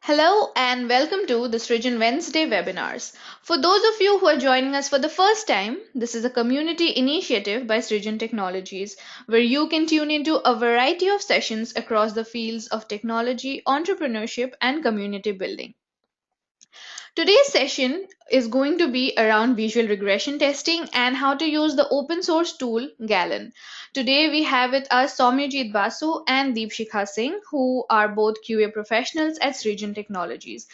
Hello and welcome to the Srijan Wednesday webinars. For those of you who are joining us for the first time, this is a community initiative by Srijan Technologies where you can tune into a variety of sessions across the fields of technology, entrepreneurship, and community building. Today's session is going to be around visual regression testing and how to use the open source tool Galen. Today we have with us Soumyajit Basu and Deepshikha Singh, who are both QA professionals at Srijan Technologies.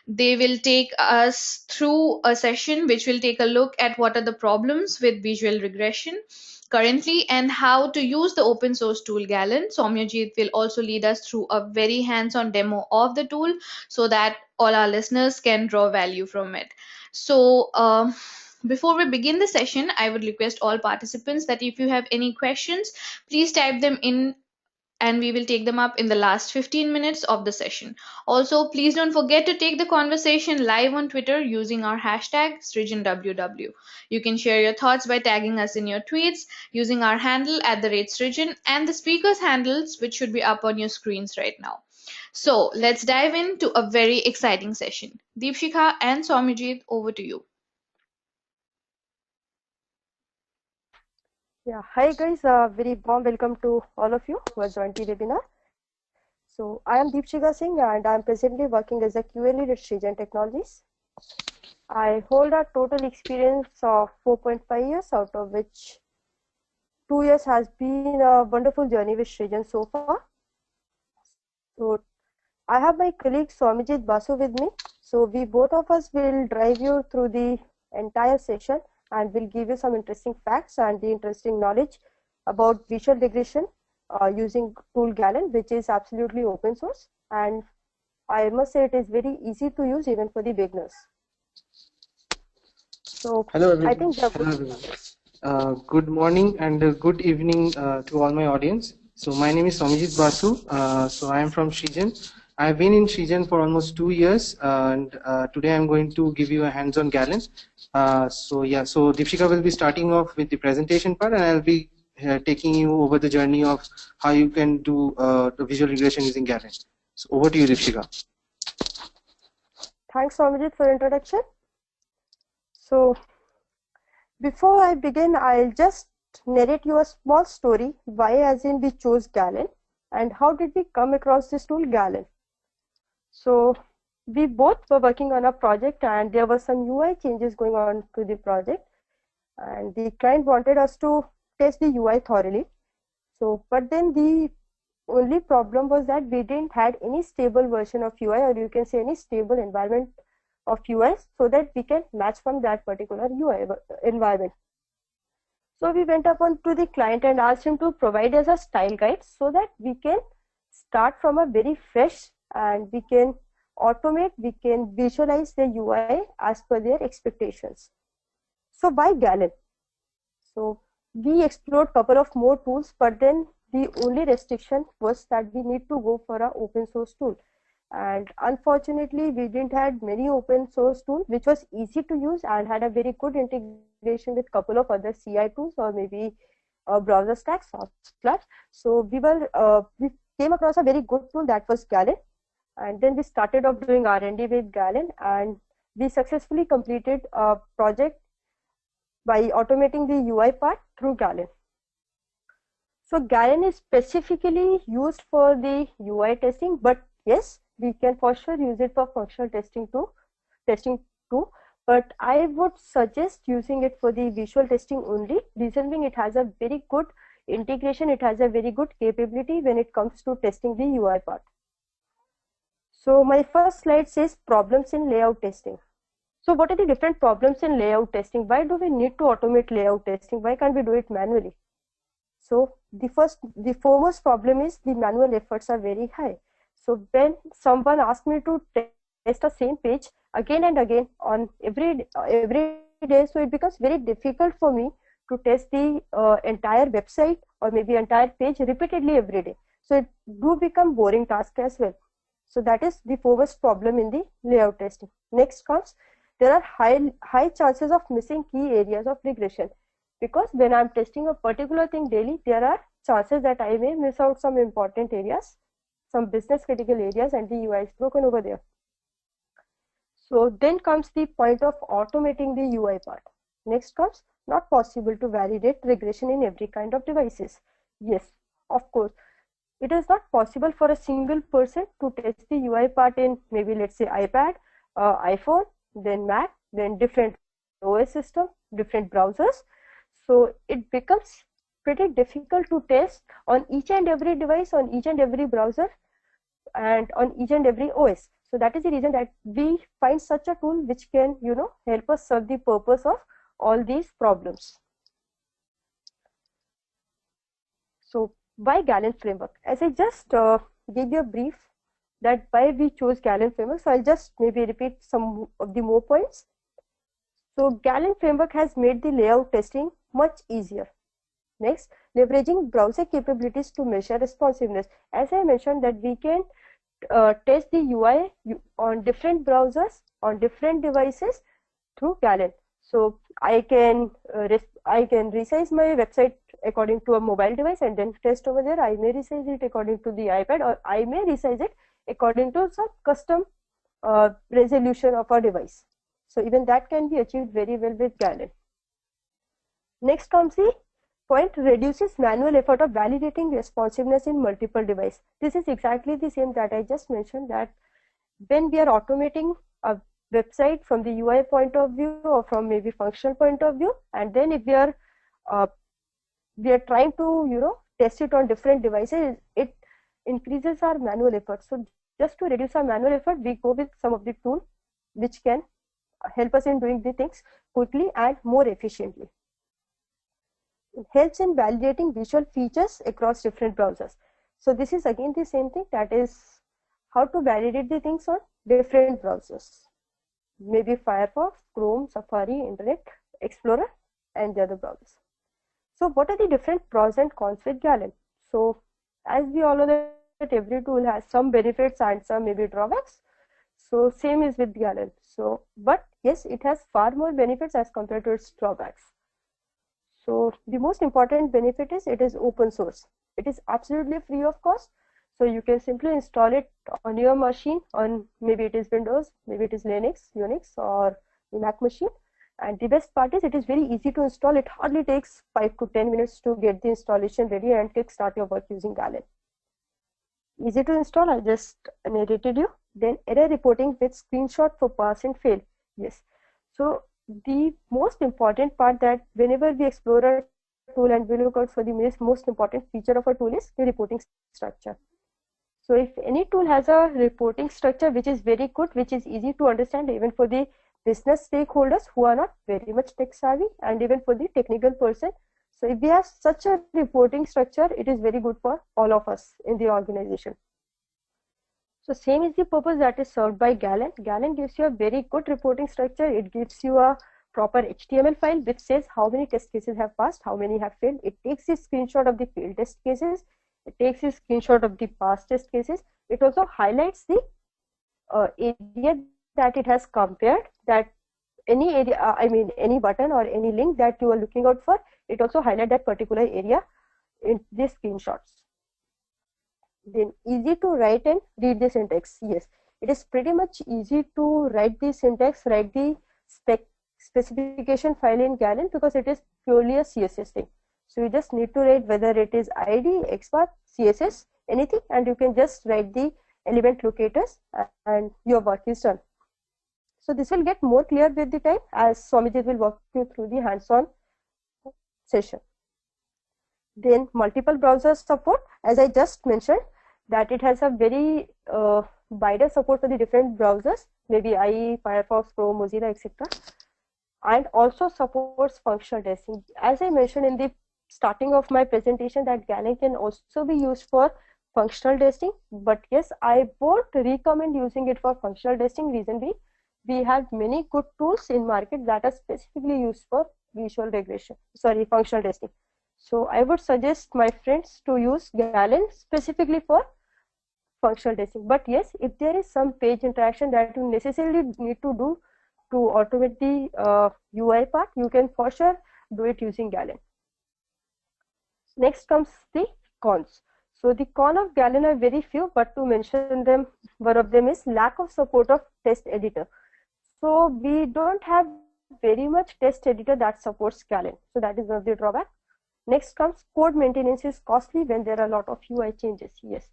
They will take us through a session which will take a look at what are the problems with visual regression currently and how to use the open source tool Galen. Soumyajit will also lead us through a very hands-on demo of the tool so that all our listeners can draw value from it. So, before we begin the session, I would request all participants that if you have any questions, please type them in and we will take them up in the last 15 minutes of the session. Also, please don't forget to take the conversation live on Twitter using our hashtag SrijanWW. You can share your thoughts by tagging us in your tweets using our handle at the rate Srijan and the speaker's handles, which should be up on your screens right now. So let's dive into a very exciting session. Deepshikha and Soumyajit, over to you. Yeah, hi guys, very warm welcome to all of you who have joined the webinar. So I am Deepshikha Singh and I am presently working as a QA lead at Srijan Technologies. I hold a total experience of 4.5 years, out of which 2 years has been a wonderful journey with Srijan so far. So I have my colleague Soumyajit Basu with me. So we both of us will drive you through the entire session and will give you some interesting facts and the interesting knowledge about visual regression using tool Galen, which is absolutely open source, and I must say it is very easy to use even for the beginners. So Hello everyone. I think Hello everyone. Good morning and good evening to all my audience. So my name is Soumyajit Basu. So I am from Srijan. I have been in Srijan for almost 2 years, and today I'm going to give you a hands-on Galen. So Deepshika will be starting off with the presentation part, and I'll be taking you over the journey of how you can do the visual regression using Galen. So over to you, Deepshika. Thanks, Soumyajit, for introduction. So before I begin, I'll just narrate you a small story why as in we chose Galen and how did we come across this tool Galen. So we both were working on a project and there were some UI changes going on to the project, and the client wanted us to test the UI thoroughly. So but then the only problem was that we didn't had any stable version of UI, or you can say any stable environment of UI, so that we can match from that particular UI environment. So we went upon to the client and asked him to provide us a style guide so that we can start from a very fresh and we can automate, we can visualize the UI as per their expectations. So why Galen? So we explored couple of more tools, but then the only restriction was that we need to go for an open source tool. And unfortunately, we didn't had many open source tools which was easy to use and had a very good integration with couple of other CI tools or maybe browser stacks or Slack. So we came across a very good tool that was Galen, and then we started off doing R&D with Galen, and we successfully completed a project by automating the UI part through Galen. So Galen is specifically used for the UI testing, but yes, we can for sure use it for functional testing too. But I would suggest using it for the visual testing only. Reason being, it has a very good integration, it has a very good capability when it comes to testing the UI part. So my first slide says problems in layout testing. So what are the different problems in layout testing? Why do we need to automate layout testing? Why can't we do it manually? So the foremost problem is the manual efforts are very high. So when someone asks me to test the same page again and again on every day, so it becomes very difficult for me to test the entire website or maybe entire page repeatedly every day. So it do become boring task as well. So that is the foremost problem in the layout testing. Next comes, there are high chances of missing key areas of regression, because when I'm testing a particular thing daily, there are chances that I may miss out some important areas, some business critical areas, and the UI is broken over there. So then comes the point of automating the UI part. Next comes not possible to validate regression in every kind of devices. Yes, of course, it is not possible for a single person to test the UI part in maybe let's say iPad, iPhone, then Mac, then different OS system, different browsers. So it becomes pretty difficult to test on each and every device, on each and every browser, and on each and every OS. So that is the reason that we find such a tool which can, help us serve the purpose of all these problems. So why Galen framework? As I just gave you a brief that why we chose Galen framework, so I'll just maybe repeat some of the more points. So Galen framework has made the layout testing much easier. Next, leveraging browser capabilities to measure responsiveness. As I mentioned that we can test the UI on different browsers, on different devices through Galen. So I can resize my website according to a mobile device and then test over there. I may resize it according to the iPad, or I may resize it according to some custom resolution of our device. So even that can be achieved very well with Galen. Next comes the point, reduces manual effort of validating responsiveness in multiple devices. This is exactly the same that I just mentioned, that when we are automating a website from the UI point of view or from maybe functional point of view, and then if we are trying to test it on different devices, it increases our manual effort. So just to reduce our manual effort, we go with some of the tools which can help us in doing the things quickly and more efficiently. It helps in validating visual features across different browsers. So this is again the same thing, that is how to validate the things on different browsers, maybe Firefox, Chrome, Safari, Internet Explorer, and the other browsers. So what are the different pros and cons with Galen? So as we all know that every tool has some benefits and some maybe drawbacks. So same is with Galen. So, but yes, it has far more benefits as compared to its drawbacks. So the most important benefit is it is open source. It is absolutely free of cost. So you can simply install it on your machine, on maybe it is Windows, maybe it is Linux, Unix, or the Mac machine. And the best part is it is very easy to install. It hardly takes 5 to 10 minutes to get the installation ready and kickstart your work using Galen. Easy to install, I just narrated you. Then error reporting with screenshot for pass and fail. Yes. So the most important part, that whenever we explore a tool and we look out for the most important feature of a tool is the reporting structure. So if any tool has a reporting structure which is very good, which is easy to understand even for the business stakeholders who are not very much tech savvy, and even for the technical person. So if we have such a reporting structure, it is very good for all of us in the organization. So same is the purpose that is served by Galen. Galen gives you a very good reporting structure. It gives you a proper HTML file which says how many test cases have passed, how many have failed. It takes a screenshot of the failed test cases. It takes a screenshot of the past test cases. It also highlights the area that it has compared, that any area, any button or any link that you are looking out for, it also highlights that particular area in these screenshots. Then easy to write and read the syntax. Yes, it is pretty much easy to write the syntax, write the specification file in Galen, because it is purely a CSS thing. So you just need to write whether it is ID, XPath, CSS, anything, and you can just write the element locators and your work is done. So this will get more clear with the time as Swamijit will walk you through the hands-on session. Then multiple browser support, as I just mentioned, that it has a very wider support for the different browsers, maybe IE, Firefox, Chrome, Mozilla, etc. And also supports functional testing. As I mentioned in the starting of my presentation, that Galen can also be used for functional testing, but yes, I won't recommend using it for functional testing. Reason being, we have many good tools in market that are specifically used for functional testing. So I would suggest my friends to use Galen specifically for functional testing. But yes, if there is some page interaction that you necessarily need to do to automate the UI part, you can for sure do it using Galen. Next comes the cons. So the con of Galen are very few, but to mention them, one of them is lack of support of test editor. So we don't have very much test editor that supports Galen. So that is one of the drawback. Next comes code maintenance is costly when there are a lot of UI changes. Yes.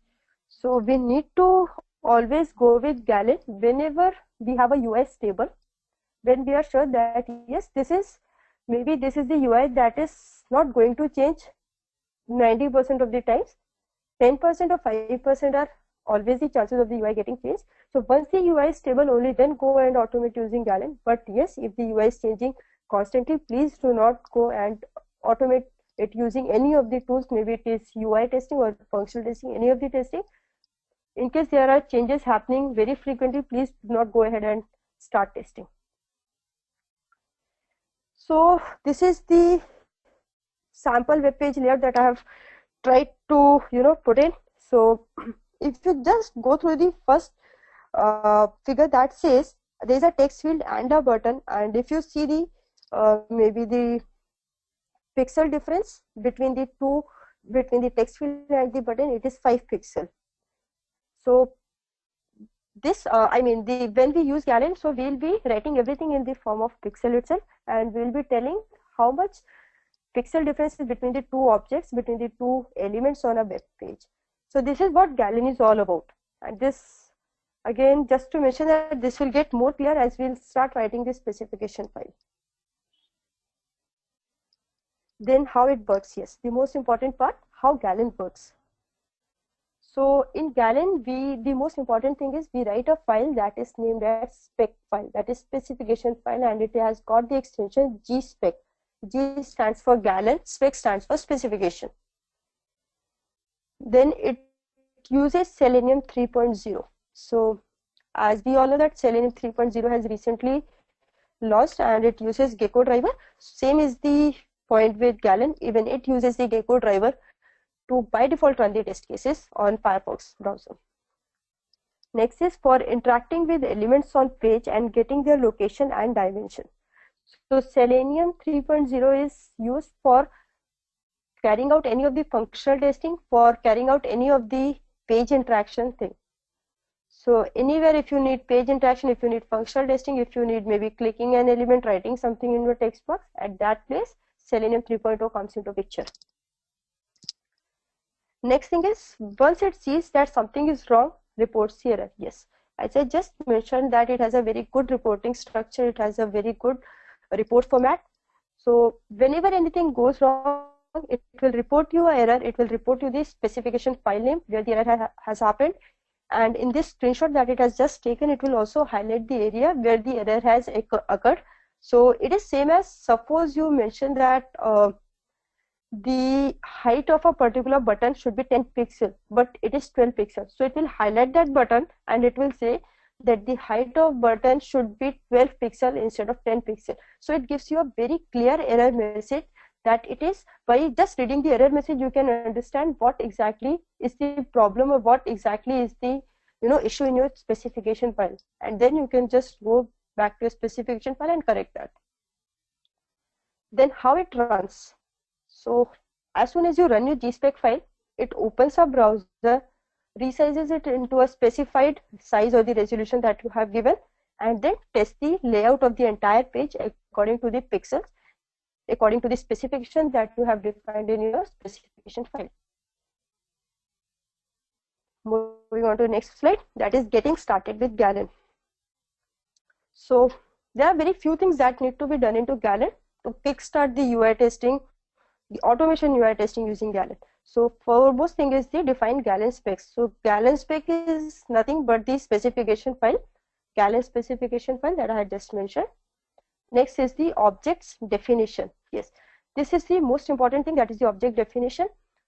So we need to always go with Galen whenever we have a UI stable, when we are sure that yes, maybe this is the UI that is not going to change 90% of the times. 10% or 5% are always the chances of the UI getting changed. So once the UI is stable, only then go and automate using Galen. But yes, if the UI is changing constantly, please do not go and automate it using any of the tools. Maybe it is UI testing or functional testing, any of the testing. In case there are changes happening very frequently, please do not go ahead and start testing. So this is the sample web page layout that I have tried to put in. So if you just go through the first figure that says there is a text field and a button, and if you see the maybe the pixel difference between the text field and the button, it is 5 pixels. So this when we use Galen, so we'll be writing everything in the form of pixel itself, and we'll be telling how much pixel difference is between the two objects, between the two elements on a web page. So this is what Galen is all about. And this, again, just to mention that this will get more clear as we'll start writing the specification file. Then how it works. Yes, the most important part, how Galen works. So in Galen, the most important thing is we write a file that is named as spec file, that is specification file, and it has got the extension gspec. G stands for Galen, spec stands for specification. Then it uses Selenium 3.0. So as we all know that Selenium 3.0 has recently launched, and it uses Gecko driver. Same is the point with Galen, even it uses the Gecko driver to by default run the test cases on Firefox browser. Next is for interacting with elements on page and getting their location and dimension. So Selenium 3.0 is used for carrying out any of the functional testing, for carrying out any of the page interaction thing. So anywhere, if you need page interaction, if you need functional testing, if you need maybe clicking an element, writing something in your text box, at that place Selenium 3.0 comes into picture. Next thing is, once it sees that something is wrong, reports the error. Yes, as I just mentioned that it has a very good reporting structure, it has a very good report format. So whenever anything goes wrong, it will report you an error, it will report you the specification file name where the error has happened, and in this screenshot that it has just taken, it will also highlight the area where the error has occurred. So it is same as, suppose you mentioned that the height of a particular button should be 10 pixels, but it is 12 pixels. So it will highlight that button and it will say that the height of button should be 12 pixels instead of 10 pixels. So it gives you a very clear error message, that it is, by just reading the error message you can understand what exactly is the problem or what exactly is the issue in your specification file, and then you can just go back to your specification file and correct that. Then how it runs. So as soon as you run your gspec file, it opens a browser, resizes it into a specified size or the resolution that you have given, and then tests the layout of the entire page according to the pixels, according to the specification that you have defined in your specification file. Moving on to the next slide, that is getting started with Galen. So there are very few things that need to be done into Galen to kickstart the UI testing, the automation UI testing using Galen. So foremost thing is the define Galen specs. So Galen spec is nothing but the specification file, Galen specification file that I had just mentioned. Next is the objects definition. Yes, this is the most important thing, that is the object definition.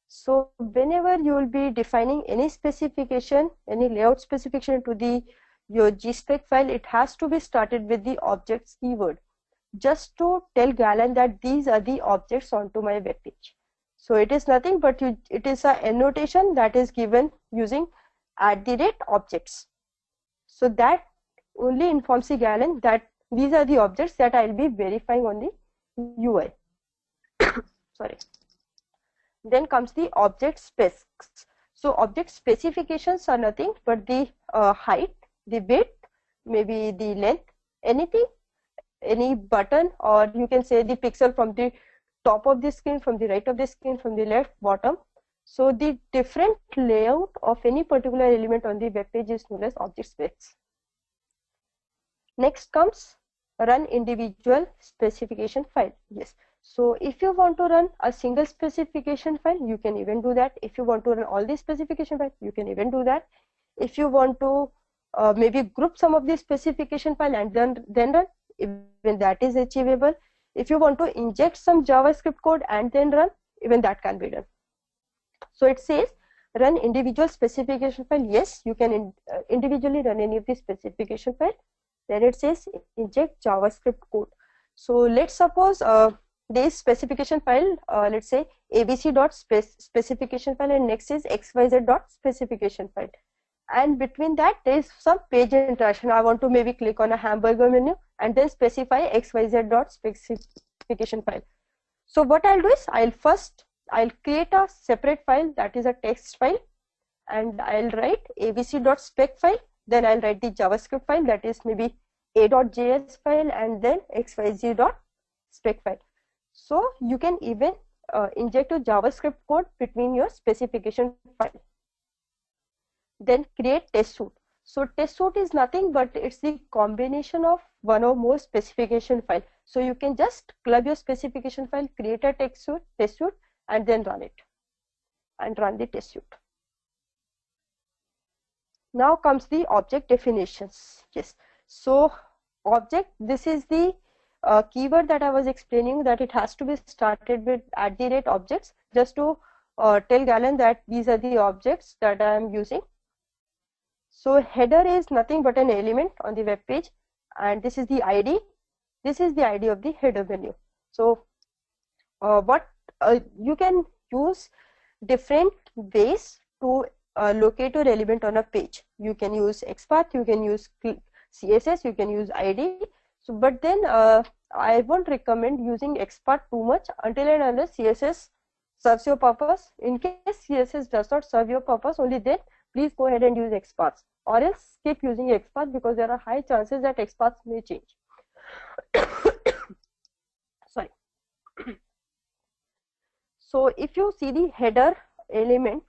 So whenever you will be defining any specification, any layout specification into your gspec file, it has to be started with the objects keyword, just to tell Galen that these are the objects onto my web page. So it is nothing but it is a annotation that is given using @objects. So that only informs the Galen that these are the objects that I will be verifying on the UI. Sorry. Then comes the object specs. So object specifications are nothing but the height, the width, maybe the length, anything, any button, or you can say the pixel from the top of the screen, from the right of the screen, from the left, bottom. So the different layout of any particular element on the web page is known as object specs. Next comes run individual specification file. Yes, so if you want to run a single specification file, you can even do that. If you want to run all the specification file, you can even do that. If you want to maybe group some of the specification file and then run, even that is achievable. If you want to inject some JavaScript code and then run, even that can be done. So it says run individual specification file. Yes, you can individually run any of the specification file. Then it says inject JavaScript code. So let's suppose this specification file, let's say abc.specification file, and next is xyz.specification file. And between that there is some page interaction. I want to maybe click on a hamburger menu and then specify xyz.specification file. So what I'll do is I'll create a separate file, that is a text file, and I'll write abc.spec file. Then I'll write the JavaScript file, that is maybe a.js file, and then xyz.spec file. So you can even inject your JavaScript code between your specification file. Then create test suite. So test suite is nothing but it's the combination of one or more specification file. So you can just club your specification file, create a test suite, and then run it and run the test suite. Now comes the object definitions. Yes, so object, this is the keyword that I was explaining, that it has to be started with @objects, just to tell Galen that these are the objects that I am using. So header is nothing but an element on the web page, and this is the ID. This is the ID of the header menu. So you can use different ways to locate your element on a page. You can use XPath, you can use CSS, you can use ID. So but then I won't recommend using XPath too much until and unless CSS serves your purpose. In case CSS does not serve your purpose, only then please go ahead and use XPath, or else skip using XPath, because there are high chances that XPath may change. Sorry. So if you see the header element,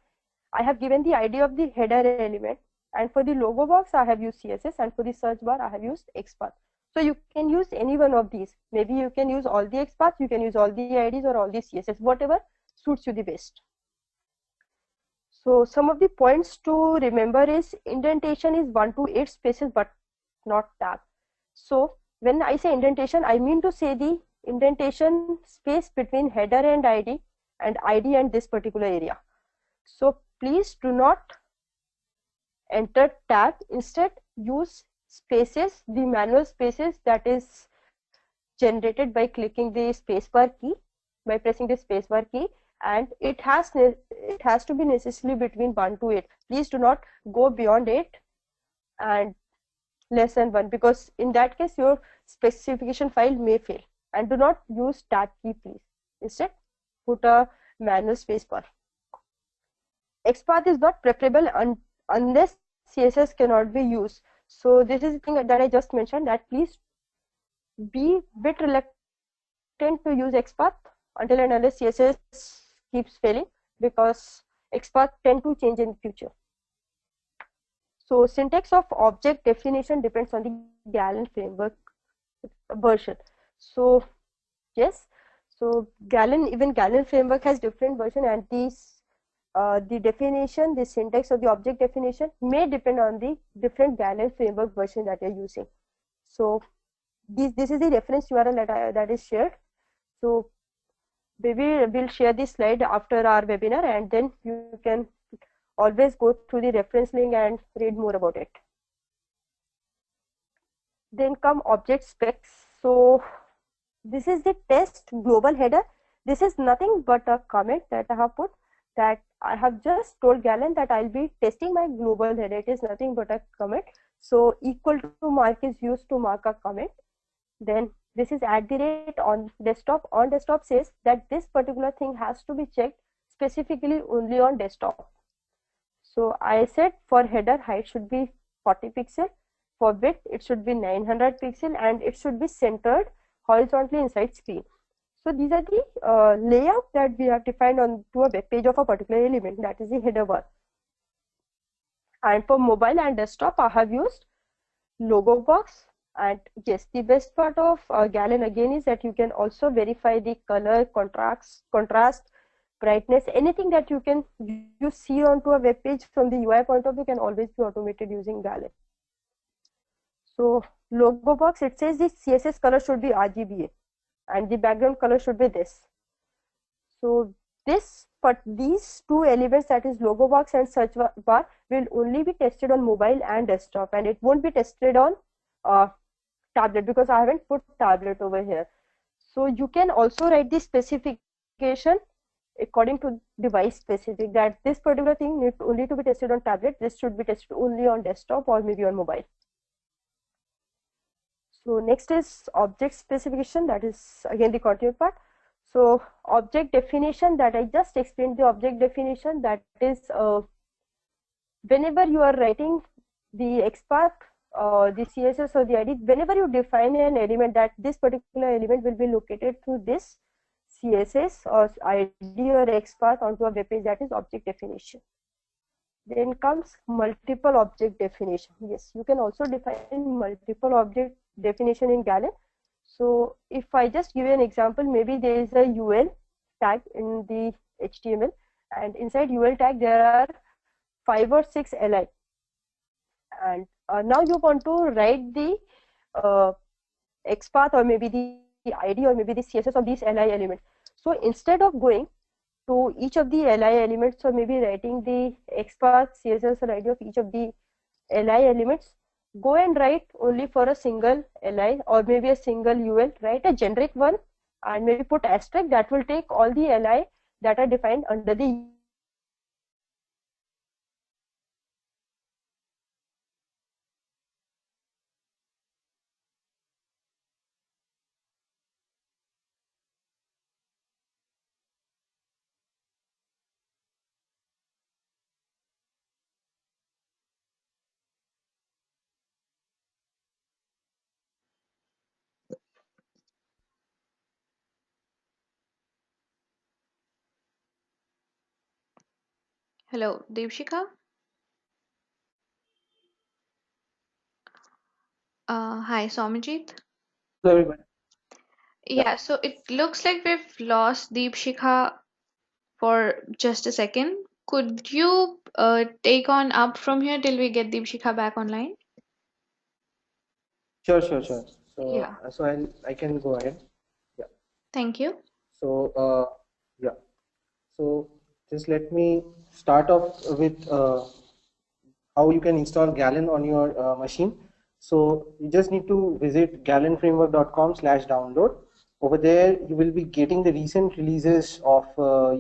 I have given the ID of the header element, and for the logo box I have used CSS, and for the search bar I have used XPath. So you can use any one of these. Maybe you can use all the XPath, you can use all the IDs, or all the CSS, whatever suits you the best. So some of the points to remember is indentation is 1 to 8 spaces but not tab. So when I say indentation, I mean to say the indentation space between header and ID and this particular area. So please do not enter tab, instead use spaces, the manual spaces that is generated by clicking the spacebar key, by pressing the spacebar key, and it has to be necessarily between 1 to 8. Please do not go beyond 8 and less than 1, because in that case your specification file may fail. And do not use tab key, please. Instead put a manual spacebar. XPath is not preferable unless CSS cannot be used. So this is the thing that I just mentioned, that please be bit reluctant to use XPath until and unless CSS keeps failing, because XPath tend to change in the future. So syntax of object definition depends on the Galen framework version. So yes, so even Galen framework has different version, and these the definition, the syntax of the object definition may depend on the different Galen framework version that you're using. So this is the reference URL that is shared. So maybe we'll share this slide after our webinar, and then you can always go through the reference link and read more about it. Then come object specs. So this is the test global header. This is nothing but a comment that I have put, that I have just told Galen that I'll be testing my global header. It is nothing but a comment. So equal to mark is used to mark a comment. Then this is @ on desktop says that this particular thing has to be checked specifically only on desktop. So I said for header height should be 40 pixel. For width, it should be 900 pixel and it should be centered horizontally inside screen. So these are the layout that we have defined onto a web page of a particular element, that is the header bar. And for mobile and desktop, I have used logo box. And yes, the best part of Galen again is that you can also verify the color, contrast, brightness, anything that you see onto a web page from the UI point of view can always be automated using Galen. So logo box, it says the CSS color should be RGBA and the background color should be this. So these two elements, that is logo box and search bar, will only be tested on mobile and desktop, and it won't be tested on tablet because I haven't put tablet over here. So you can also write the specification according to device specific, that this particular thing needs only to be tested on tablet, this should be tested only on desktop or maybe on mobile. So next is object specification, that is again the continued part. So object definition, that I just explained the object definition, that is whenever you are writing the XPath, the CSS or the ID, whenever you define an element, that this particular element will be located through this CSS or ID or XPath onto a web page, that is object definition. Then comes multiple object definition. Yes, you can also define multiple object definition in Galen. So if I just give you an example, maybe there is a UL tag in the HTML, and inside UL tag there are 5 or 6 li, and now you want to write the XPath or maybe the ID or maybe the CSS of these li elements. So instead of going to each of the li elements or maybe writing the XPath, CSS or ID of each of the li elements, go and write only for a single li or maybe a single ul, write a generic one and maybe put asterisk, that will take all the li that are defined under the Hello, Devshika. Hi, Somajit. Hello, everybody. Yeah, Yeah, so it looks like we've lost Deepshikha for just a second. Could you take on up from here till we get Deepshikha back online? sure, sure, sure. So, Yeah, I can go ahead. Yeah. thank you. So, yeah. So just let me start off with how you can install Galen on your machine. So you just need to visit galenframework.com/download. Over there, you will be getting the recent releases of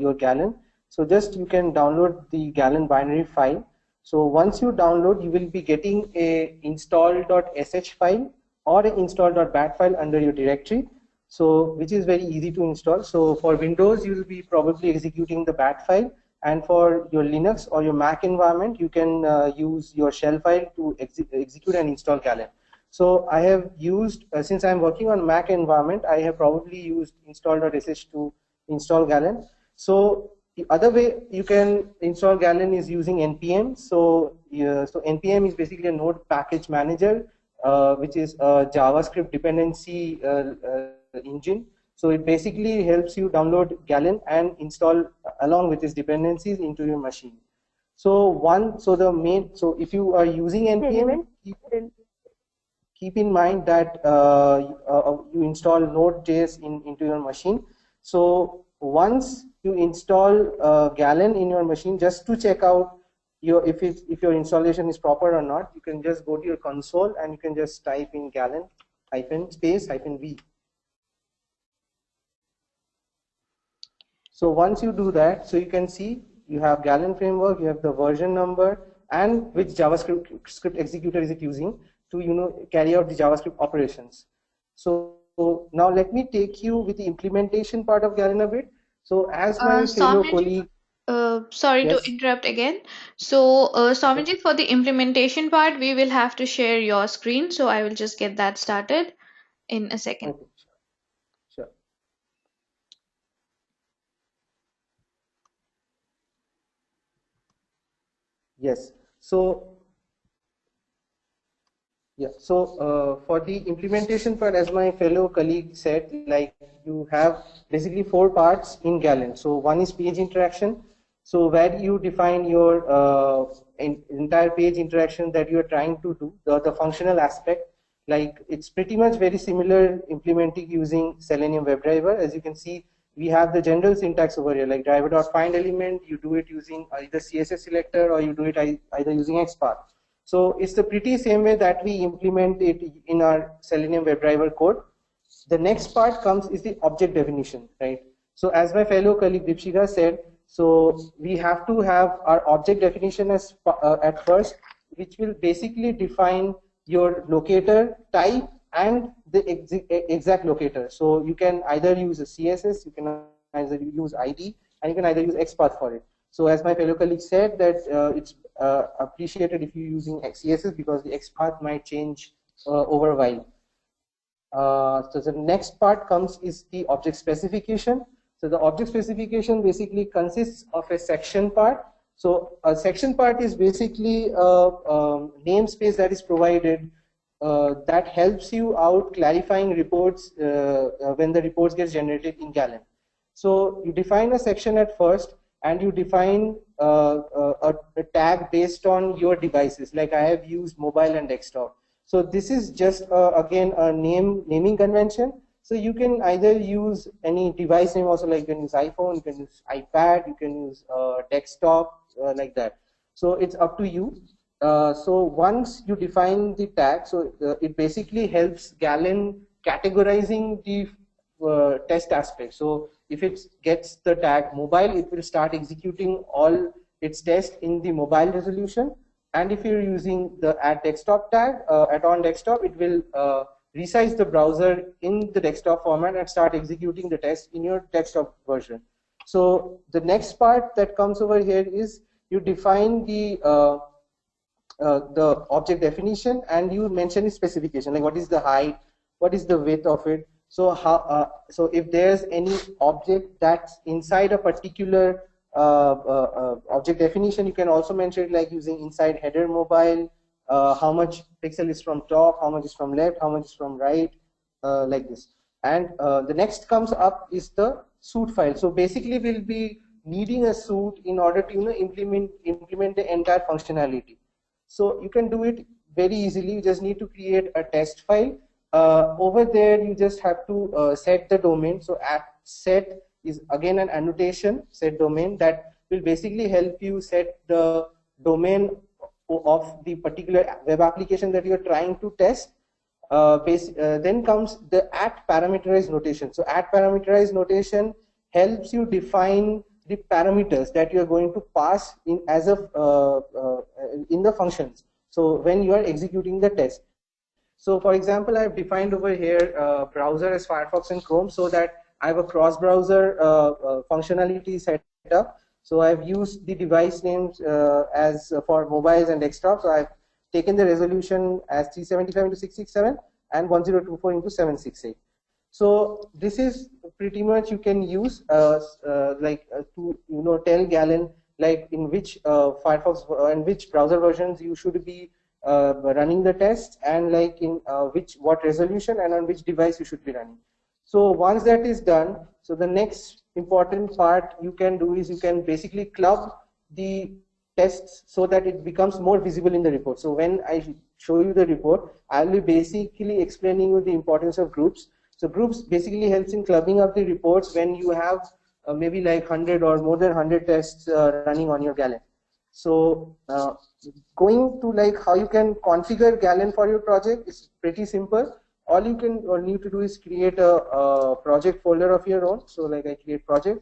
your Galen. So just you can download the Galen binary file. So once you download, you will be getting a install.sh file or a install.bat file under your directory. So which is very easy to install. So for Windows, you will be probably executing the bat file, and for your Linux or your Mac environment, you can use your shell file to execute and install Galen. So I have used, since I'm working on Mac environment, I have probably used install.sh to install Galen. So the other way you can install Galen is using npm. So npm is basically a node package manager, which is a JavaScript dependency engine. So it basically helps you download Galen and install along with its dependencies into your machine. So if you are using npm, keep in mind that you install Node.js into your machine. So once you install Galen in your machine, just to check out if your installation is proper or not, you can just go to your console and you can just type in Galen -v. So once you do that, so you can see you have Galen framework, you have the version number, and which JavaScript executor is it using to carry out the JavaScript operations. So now let me take you with the implementation part of Galen a bit. So as my fellow colleague, Sorry to Yes. interrupt again. So, Somajit, for the implementation part, we will have to share your screen. So I will just get that started in a second. Okay. Sure. Yes. So yeah. So for the implementation part, as my fellow colleague said, like you have basically four parts in Galen. So one is page interaction. So where you define your entire page interaction that you are trying to do, the functional aspect. Like it's pretty much very similar implementing using Selenium WebDriver. As you can see, we have the general syntax over here, like driver.find element. You do it using either CSS selector or you do it either using XPath. So it's the pretty same way that we implement it in our Selenium WebDriver code. The next part comes is the object definition, right? So as my fellow colleague Dipshika said, so we have to have our object definition as at first, which will basically define your locator type and the exact locator. So you can either use a CSS, you can either use ID, and you can either use XPath for it. So as my fellow colleague said, that it's appreciated if you're using CSS because the XPath might change over a while. So the next part comes is the object specification. So the object specification basically consists of a section part. So a section part is basically a namespace that is provided that helps you out clarifying reports when the reports gets generated in Galen. So you define a section at first, and you define a tag based on your devices. Like I have used mobile and desktop. So this is just again a naming convention. So you can either use any device name also, like you can use iPhone, you can use iPad, you can use desktop, like that. So it's up to you. So once you define the tag, so it basically helps Galen categorizing the test aspect. So if it gets the tag mobile, it will start executing all its tests in the mobile resolution. And if you're using the add desktop tag at on desktop, it will resize the browser in the desktop format and start executing the test in your desktop version. So the next part that comes over here is you define the object definition, and you mention its specification, like what is the height, what is the width of it. So how so if there's any object that's inside a particular object definition, you can also mention it, like using inside header mobile, how much pixel is from top, how much is from left, how much is from right, like this. And the next comes up is the suit file. So basically we'll be needing a suit in order to implement the entire functionality. So you can do it very easily. You just need to create a test file. Over there, you just have to set the domain. So at set is again an annotation, set domain, that will basically help you set the domain of the particular web application that you're trying to test. Then comes the at parameterized notation. So at parameterized notation helps you define the parameters that you are going to pass in as a in the functions. So when you are executing the test. So for example, I've defined over here browser as Firefox and Chrome, so that I have a cross-browser functionality set up. So I've used the device names as for mobiles and desktop. So I've taken the resolution as 375 into 667 and 1024 into 768. So this is pretty much you can use to tell Galen like in which Firefox and which browser versions you should be running the test, and like in what resolution and on which device you should be running. So once that is done, so the next important part you can do is you can basically club the tests so that it becomes more visible in the report. So when I show you the report, I'll be basically explaining you the importance of groups. So groups basically helps in clubbing up the reports when you have maybe like 100 or more than 100 tests running on your Galen. So going to like how you can configure Galen for your project is pretty simple. All you can need to do is create a project folder of your own. So like I create project,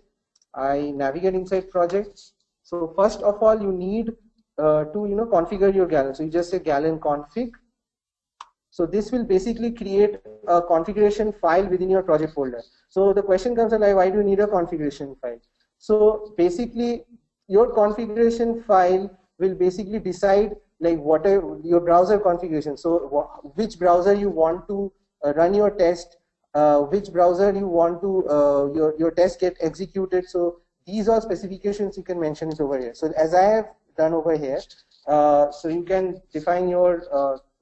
I navigate inside projects. So first of all, you need to configure your Galen. So you just say Galen config. So this will basically create a configuration file within your project folder. So the question comes like, why do you need a configuration file? So basically, your configuration file will basically decide like what are your browser configuration. So which browser you want to run your test, which browser you want to your test get executed. So these are specifications you can mention it over here. So as I have done over here, so you can define your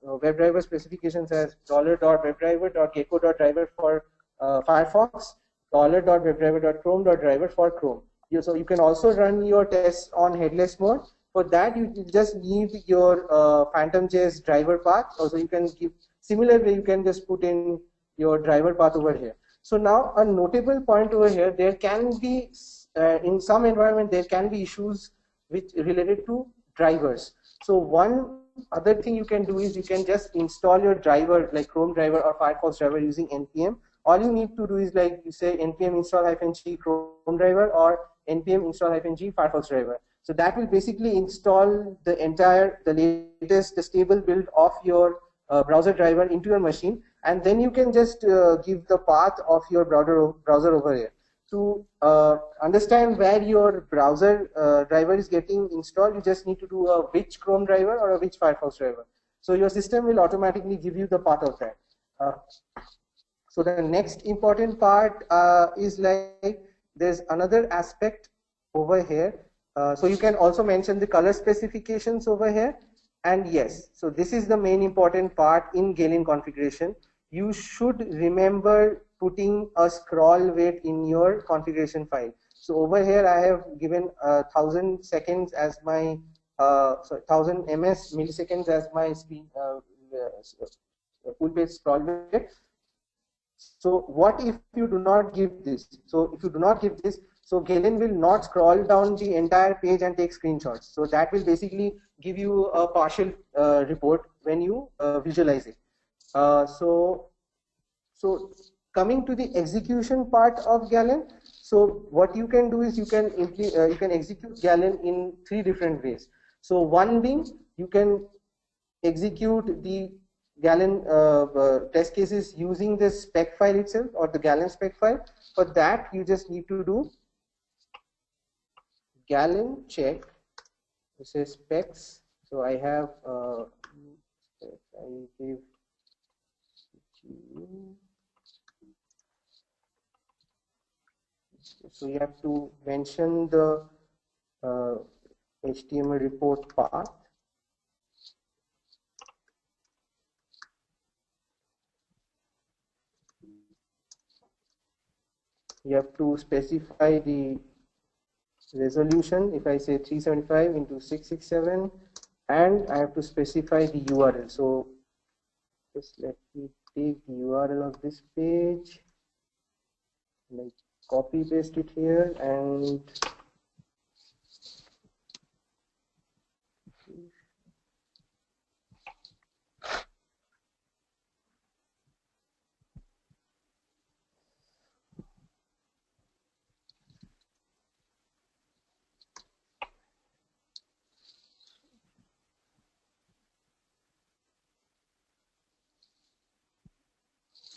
WebDriver specifications as $.webdriver.gecko.driver for Firefox, $.webdriver.chrome.driver for Chrome. So you can also run your tests on headless mode. For that, you just need your PhantomJS driver path. Also, you can give similar way. You can just put in your driver path over here. So now a notable point over here, there can be in some environment there can be issues which related to drivers. So one other thing you can do is you can just install your driver like Chrome driver or Firefox driver using npm. All you need to do is like you say npm install -g Chrome driver or npm install -g Firefox driver. So that will basically install the latest the stable build of your browser driver into your machine, and then you can just give the path of your browser over here. To understand where your browser driver is getting installed, you just need to do a which Chrome driver or a which Firefox driver. So your system will automatically give you the path of that. So the next important part is like there's another aspect over here. So you can also mention the color specifications over here. And yes, so this is the main important part in Galen configuration. You should remember putting a scroll weight in your configuration file. So over here I have given 1000 seconds as my 1000 milliseconds as my speed full page scroll weight. So what if you do not give this? So if you do not give this, so Galen will not scroll down the entire page and take screenshots. So that will basically give you a partial report when you visualize it. So coming to the execution part of Galen, so what you can do is you can execute Galen in 3 different ways. So one being you can execute the Galen test cases using the spec file itself or the Galen spec file. For that, you just need to do Galen check. This is specs. So I have I give so you have to mention the HTML report path. You have to specify the resolution. If I say 375 into 667, and I have to specify the URL. So just let me take the URL of this page, like copy paste it here, and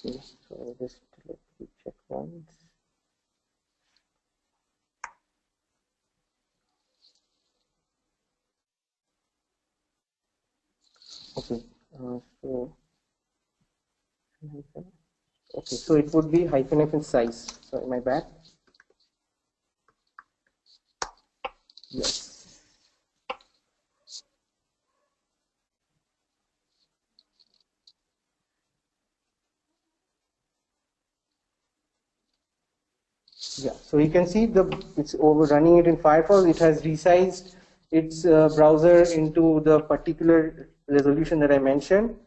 okay, so just let me check once. Okay, so it would be -f size. So my bad. Yes. Yeah, so you can see it's over running it in Firefox. It has resized its browser into the particular resolution that I mentioned.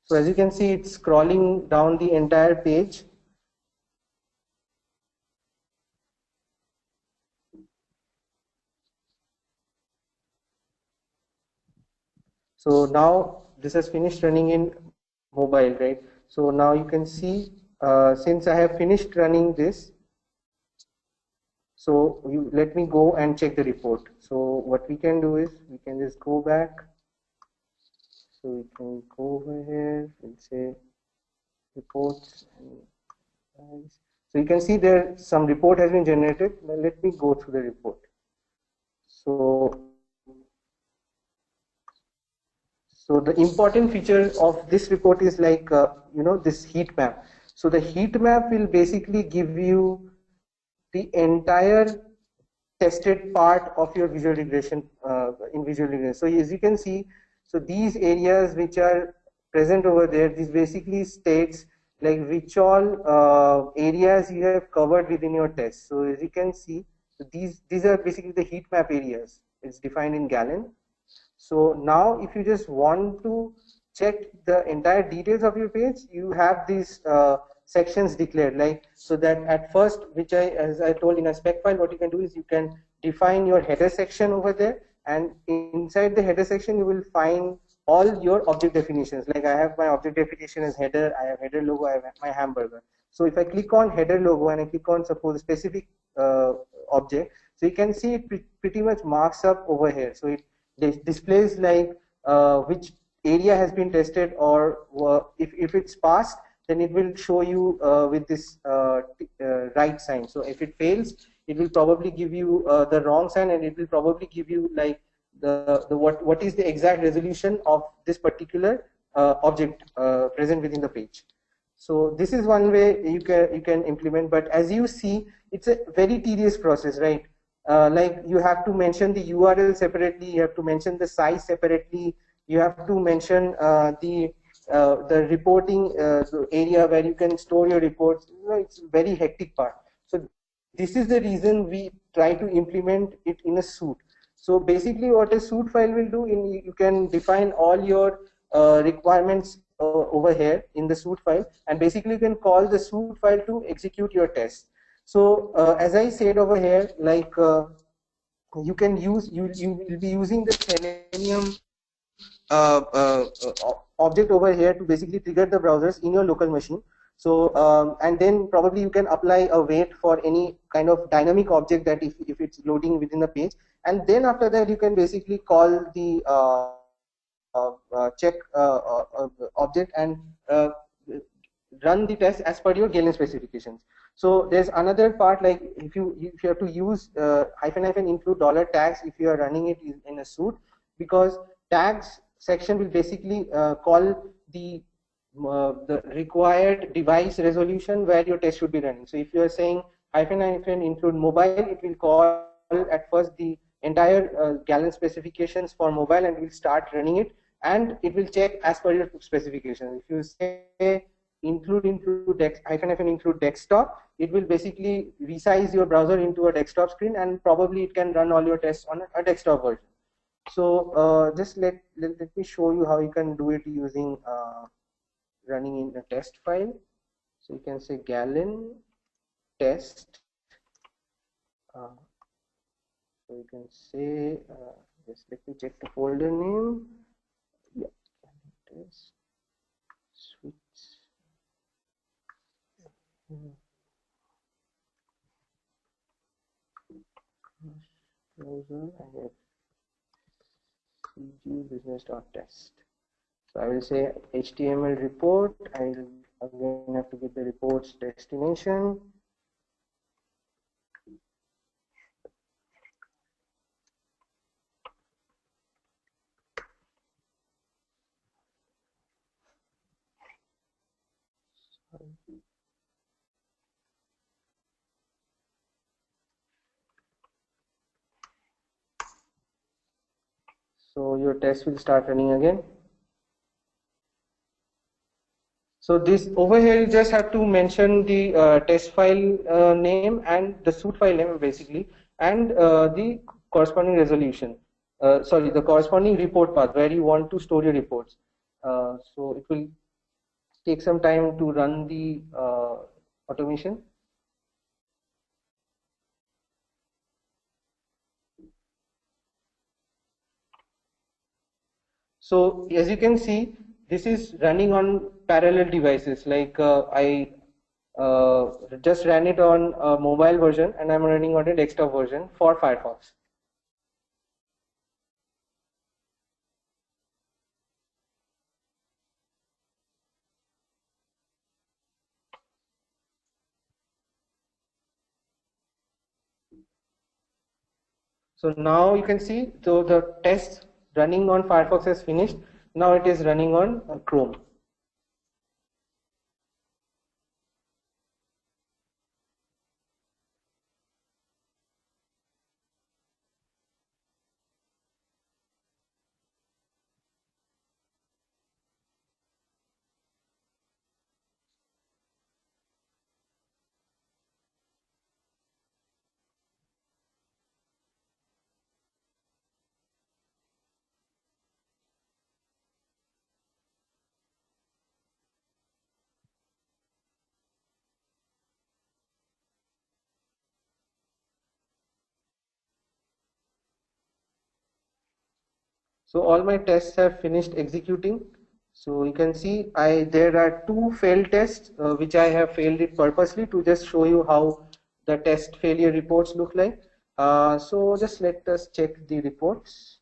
So as you can see, it's scrolling down the entire page. So now this has finished running in mobile, right? So now you can see, since I have finished running this, so let me go and check the report. So what we can do is we can just go back. So we can go over here and say reports. So you can see there some report has been generated. Now let me go through the report. So, so the important feature of this report is like this heat map. So the heat map will basically give you the entire tested part of your visual regression in visual regression. So as you can see, so these areas which are present over there, this basically states like which all areas you have covered within your test. So as you can see, so these are basically the heat map areas. It's defined in Galen. So now if you just want to check the entire details of your page, you have these sections declared, like, so that at first, which as I told in a spec file, what you can do is you can define your header section over there, and inside the header section you will find all your object definitions. Like I have my object definition as header, I have header logo, I have my hamburger. So if I click on header logo and I click on suppose a specific object, so you can see it pretty much marks up over here. So it displays like which area has been tested, or if it's passed, then it will show you with this right sign. So if it fails, it will probably give you the wrong sign, and it will probably give you like the what is the exact resolution of this particular object present within the page. So this is one way you can implement, but as you see, it's a very tedious process, right? Like you have to mention the URL separately, you have to mention the size separately, you have to mention the reporting area where you can store your reports. It's a very hectic part. So this is the reason we try to implement it in a suite. So basically what a suite file will do, you can define all your requirements over here in the suite file, and basically you can call the suite file to execute your test. So as I said over here, like you can use, you will be using the Selenium object over here to basically trigger the browsers in your local machine. So and then probably you can apply a wait for any kind of dynamic object that if it's loading within the page, and then after that you can basically call the check object and run the test as per your Galen specifications. So there's another part, like if you have to use -- include $tags if you are running it in a suite, because tags section will basically call the required device resolution where your test should be running. So if you are saying -- include mobile, it will call at first the entire Galen specifications for mobile and will start running it, and it will check as per your specifications. If you say include include desktop, it will basically resize your browser into a desktop screen, and probably it can run all your tests on a desktop version. So just let me show you how you can do it using running in a test file. So you can say Galen test. So you can say just let me check the folder name. Yeah, test switch. Browser, I have cgbusiness.test. So I will say HTML report. I will again have to get the report's destination. So your test will start running again. So this over here, you just have to mention the test file name and the suite file name basically, and the corresponding resolution. Sorry, the corresponding report path where you want to store your reports. So it will take some time to run the automation. So as you can see, this is running on parallel devices. Like I just ran it on a mobile version, and I'm running on a desktop version for Firefox. So now you can see, so the test running on Firefox has finished. Now it is running on Chrome. So all my tests have finished executing. So you can see there are two failed tests which I have failed it purposely to just show you how the test failure reports look like. So just let us check the reports.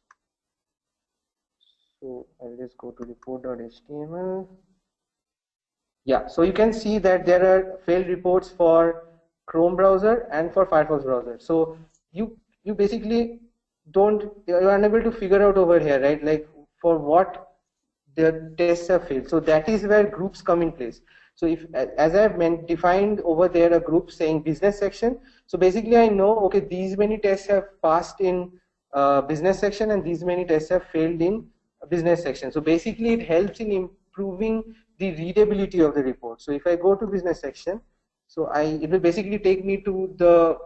So I'll just go to report.html. Yeah, so you can see that there are failed reports for Chrome browser and for Firefox browser. So you basically you're unable to figure out over here, right? Like for what the tests have failed. So that is where groups come in place. So if, as I've defined over there, a group saying business section. So basically I know, okay, these many tests have passed in business section and these many tests have failed in business section. So basically it helps in improving the readability of the report. So if I go to business section, so it will basically take me to the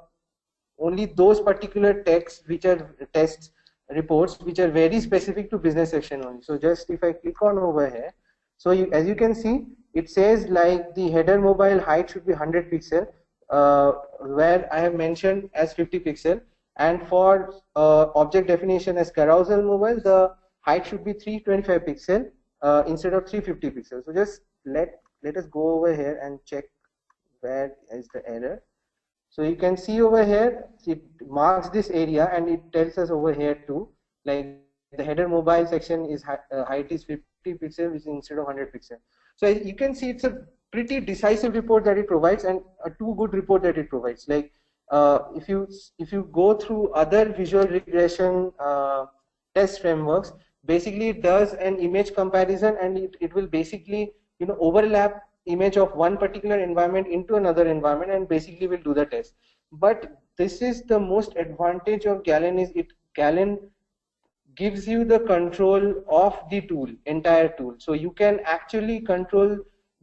only those particular texts which are tests reports which are very specific to business section only. So just if I click on over here, so as you can see, it says like the header mobile height should be 100 pixel, where I have mentioned as 50 pixel, and for object definition as carousel mobile, the height should be 325 pixel instead of 350 pixels. So just let us go over here and check where is the error. So you can see over here, it marks this area and it tells us over here too, like the header mobile section is height is 50 pixel, which is instead of 100 pixel. So you can see it's a pretty decisive report that it provides, and a too good report that it provides. Like if you go through other visual regression test frameworks, basically it does an image comparison, and it will basically overlap image of one particular environment into another environment and basically will do the test. But this is the most advantage of Galen, is Galen gives you the control of the entire tool. So you can actually control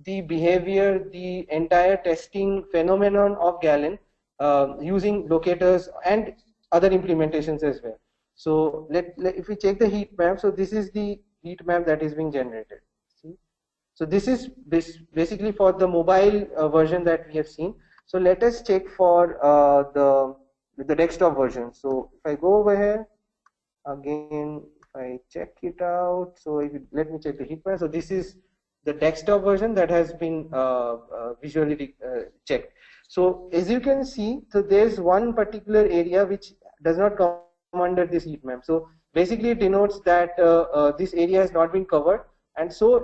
the behavior, the entire testing phenomenon of Galen using locators and other implementations as well. So if we check the heat map, so this is the heat map that is being generated. So this is basically for the mobile version that we have seen. So let us check for the desktop version. So if I go over here, again, if I check it out, so let me check the heat map. So this is the desktop version that has been visually checked. So as you can see, so there's one particular area which does not come under this heat map. So basically it denotes that this area has not been covered. And so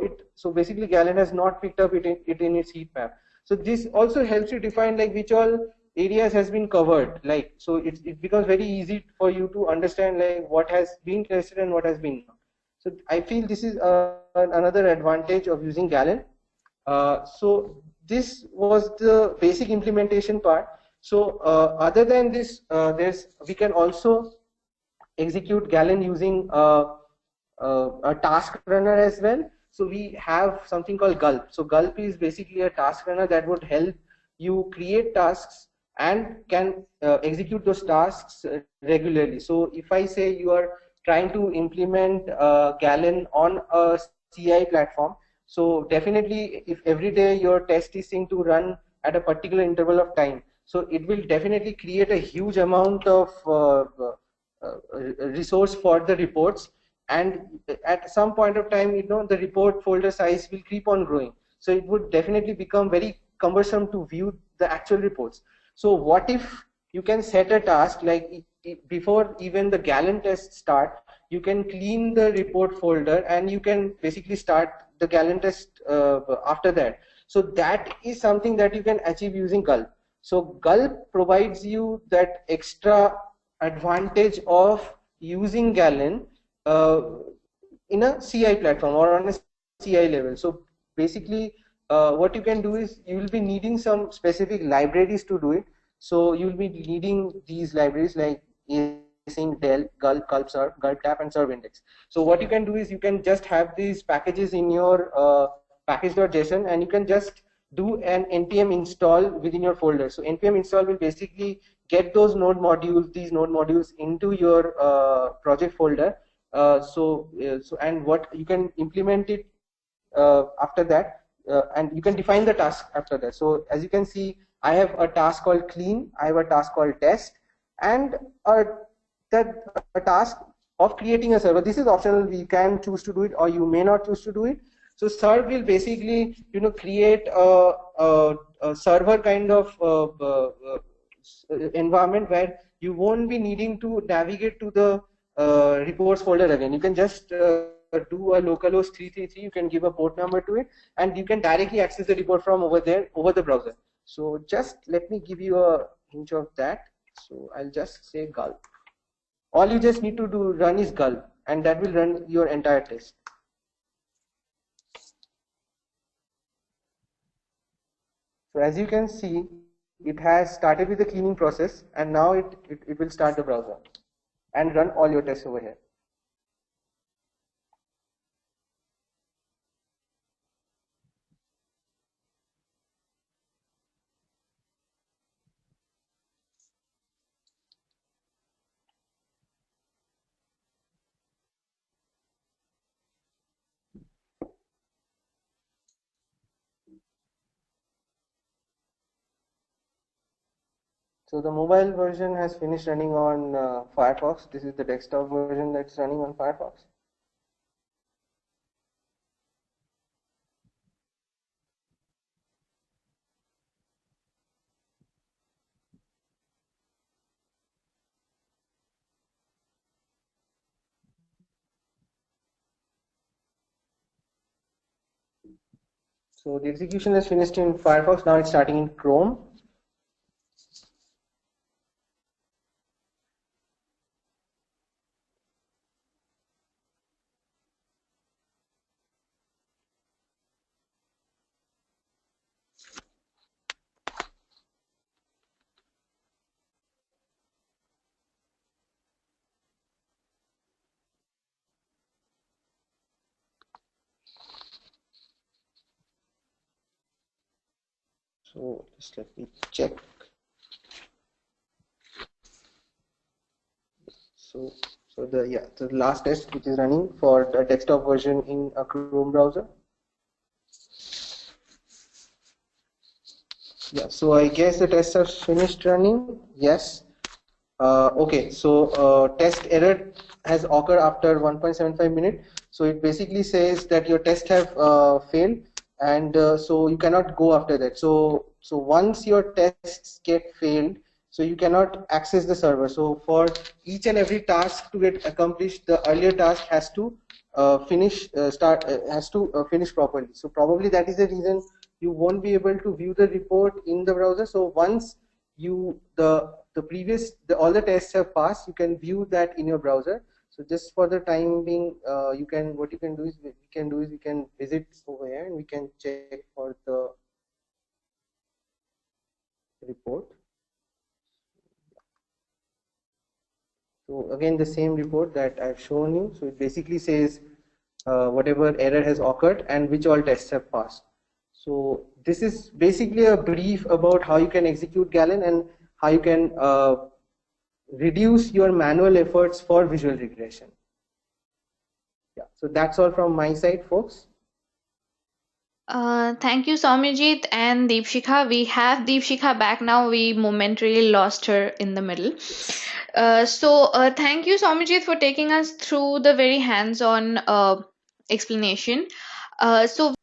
basically Galen has not picked up it in its heat map. So this also helps you define like which all areas has been covered. Like so it becomes very easy for you to understand like what has been tested and what has been not. So I feel this is another advantage of using Galen. So this was the basic implementation part. So other than this, we can also execute Galen using a task runner as well. So we have something called Gulp. So Gulp is basically a task runner that would help you create tasks and can execute those tasks regularly. So if I say you are trying to implement Galen on a CI platform, so definitely if every day your test is seen to run at a particular interval of time, so it will definitely create a huge amount of resource for the reports, and at some point of time the report folder size will keep on growing, so it would definitely become very cumbersome to view the actual reports. So what if you can set a task like before even the Galen test start, you can clean the report folder and you can basically start the Galen test after that. So that is something that you can achieve using Gulp. So Gulp provides you that extra advantage of using Galen in a CI platform or on a CI level. So basically, what you can do is you will be needing some specific libraries to do it. So you will be needing these libraries like async, del, gulp, gulp serve, gulp tap, and serve index. So what you can do is you can just have these packages in your package.json, and you can just do an npm install within your folder. So npm install will basically get those node modules, these node modules into your project folder. And what you can implement it after that, and you can define the task after that. So as you can see, I have a task called clean, I have a task called test, and a, a task of creating a server. This is optional, we can choose to do it or you may not choose to do it. So serve will basically create a server kind of environment where you won't be needing to navigate to the reports folder again. You can just do a localhost 333, you can give a port number to it, and you can directly access the report from over there, over the browser. So just let me give you a hint of that. So I'll just say gulp. All you just need to do run is gulp, and that will run your entire test. So as you can see, it has started with the cleaning process, and now it will start the browser and run all your tests over here. So the mobile version has finished running on Firefox. This is the desktop version that's running on Firefox. So the execution is finished in Firefox. Now it's starting in Chrome. So just let me check. So the last test which is running for the desktop version in a Chrome browser. Yeah, so I guess the tests are finished running. Yes. Okay, so test error has occurred after 1.75 minutes. So it basically says that your tests have failed, and so you cannot go after that. So once your tests get failed, so you cannot access the server. So for each and every task to get accomplished, the earlier task has to finish properly. So probably that is the reason you won't be able to view the report in the browser. So once you all the tests have passed, you can view that in your browser. So just for the time being, we can visit over here and we can check for the report. So again, the same report that I've shown you. So it basically says whatever error has occurred and which all tests have passed. So this is basically a brief about how you can execute Galen and how you can reduce your manual efforts for visual regression. Yeah, so that's all from my side, folks. Thank you, Soumyajit and Deepshikha. We have Deepshikha back now. We momentarily lost her in the middle. Thank you, Soumyajit, for taking us through the very hands-on explanation. So